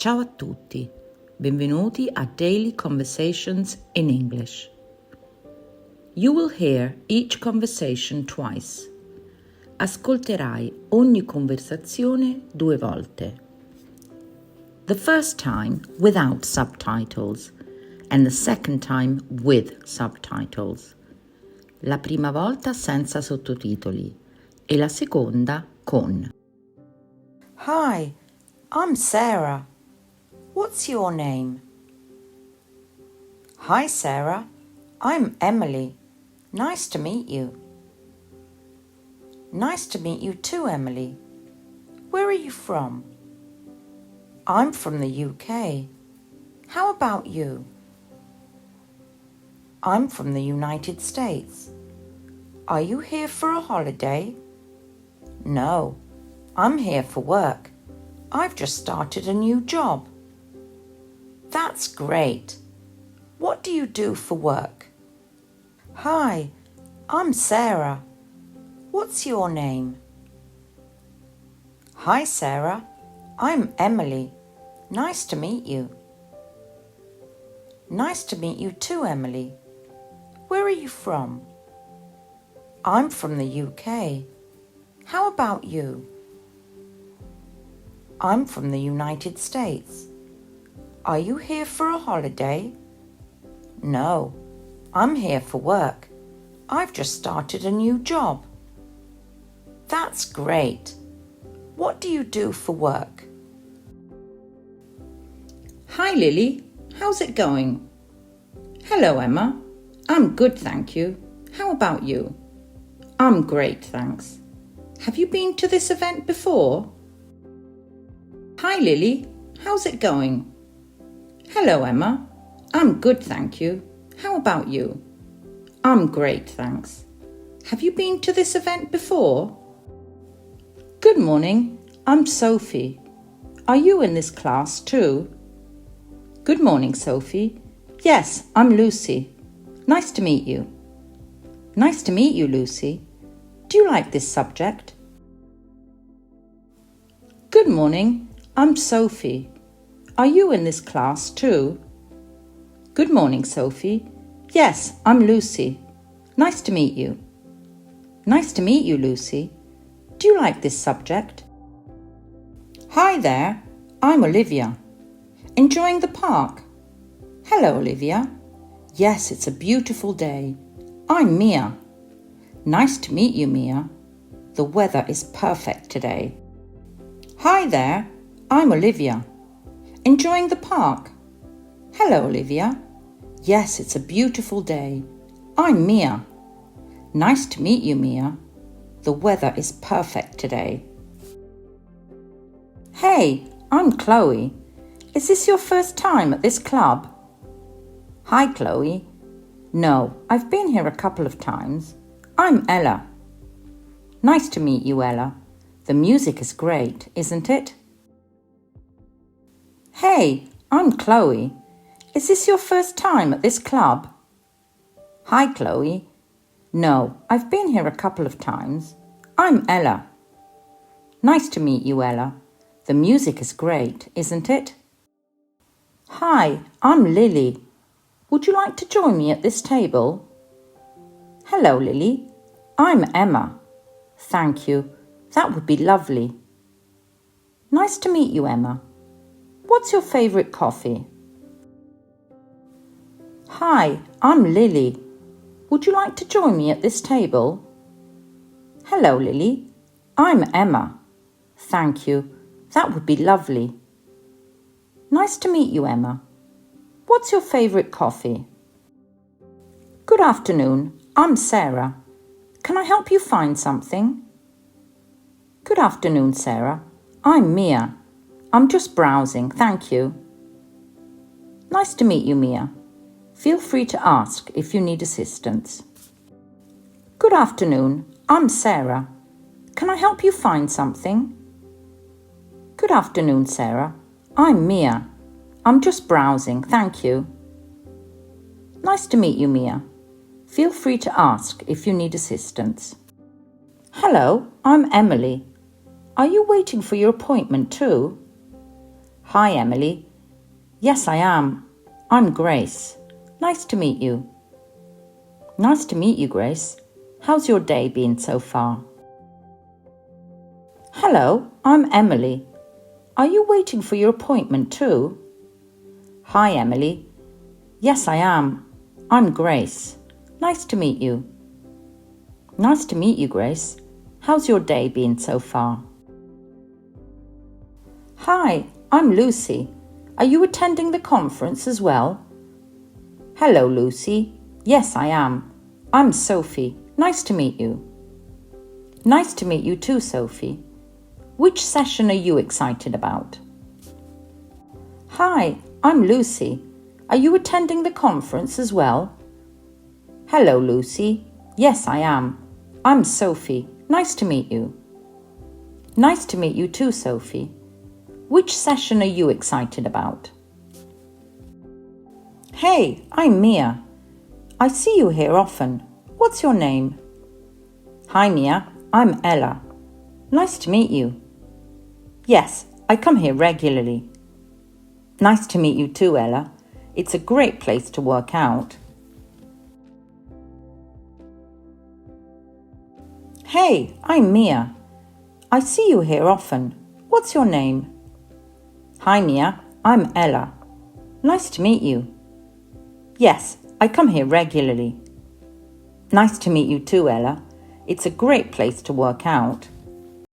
Ciao a tutti, benvenuti a Daily Conversations in English. You will hear each conversation twice. Ascolterai ogni conversazione 2 volte. The first time without subtitles and the second time with subtitles. La prima volta senza sottotitoli e la seconda con. Hi, I'm Sarah. What's your name? Hi, Sarah. I'm Emily. Nice to meet you. Nice to meet you too, Emily. Where are you from? I'm from the UK. How about you? I'm from the United States. Are you here for a holiday? No, I'm here for work. I've just started a new job. That's great. What do you do for work? Hi, I'm Sarah. What's your name? Hi, Sarah. I'm Emily. Nice to meet you. Nice to meet you too, Emily. Where are you from? I'm from the UK. How about you? I'm from the United States. Are you here for a holiday? No, I'm here for work. I've just started a new job. That's great. What do you do for work? Hi Lily, how's it going? Hello Emma, I'm good thank you. How about you? I'm great thanks. Have you been to this event before? Hi Lily, how's it going? Hello Emma, I'm good thank you. How about you? I'm great thanks. Have you been to this event before? Good morning, I'm Sophie. Are you in this class too? Good morning Sophie. Yes, I'm Lucy. Nice to meet you. Nice to meet you, Lucy. Do you like this subject? Good morning, I'm Sophie. Are you in this class too? Good morning, Sophie. Yes, I'm Lucy. Nice to meet you. Nice to meet you, Lucy. Do you like this subject? Hi there, I'm Olivia. Enjoying the park? Hello, Olivia. Yes, it's a beautiful day. I'm Mia. Nice to meet you, Mia. The weather is perfect today. Hi there, I'm Olivia. Enjoying the park? Hello, Olivia. Yes, it's a beautiful day. I'm Mia. Nice to meet you, Mia. The weather is perfect today. Hey, I'm Chloe. Is this your first time at this club? Hi, Chloe. No, I've been here a couple of times. I'm Ella. Nice to meet you, Ella. The music is great, isn't it? Hey, I'm Chloe. Is this your first time at this club? Hi, Chloe. No, I've been here a couple of times. I'm Ella. Nice to meet you, Ella. The music is great, isn't it? Hi, I'm Lily. Would you like to join me at this table? Hello, Lily. I'm Emma. Thank you. That would be lovely. Nice to meet you, Emma. What's your favourite coffee? Hi, I'm Lily. Would you like to join me at this table? Hello, Lily. I'm Emma. Thank you. That would be lovely. Nice to meet you, Emma. What's your favourite coffee? Good afternoon. I'm Sarah. Can I help you find something? Good afternoon, Sarah. I'm Mia. I'm just browsing, thank you. Nice to meet you, Mia. Feel free to ask if you need assistance. Good afternoon, I'm Sarah. Can I help you find something? Good afternoon, Sarah. I'm Mia. I'm just browsing, thank you. Nice to meet you, Mia. Feel free to ask if you need assistance. Hello, I'm Emily. Are you waiting for your appointment too? Hi, Emily. Yes, I am. I'm Grace. Nice to meet you. Nice to meet you, Grace. How's your day been so far? Hello, I'm Emily. Are you waiting for your appointment too? Hi, Emily. Yes, I am. I'm Grace. Nice to meet you. Nice to meet you, Grace. How's your day been so far? Hi, I'm Lucy. Are you attending the conference as well? Hello, Lucy. Yes, I am. I'm Sophie. Nice to meet you. Nice to meet you too, Sophie. Which session are you excited about? Hi, I'm Lucy. Are you attending the conference as well? Hello, Lucy. Yes, I am. I'm Sophie. Nice to meet you. Nice to meet you too, Sophie. Which session are you excited about? Hey, I'm Mia. I see you here often. What's your name? Hi, Mia. I'm Ella. Nice to meet you. Yes, I come here regularly. Nice to meet you too, Ella. It's a great place to work out. Hey, I'm Mia. I see you here often. What's your name? Hi, Mia. I'm Ella. Nice to meet you. Yes, I come here regularly. Nice to meet you too, Ella. It's a great place to work out.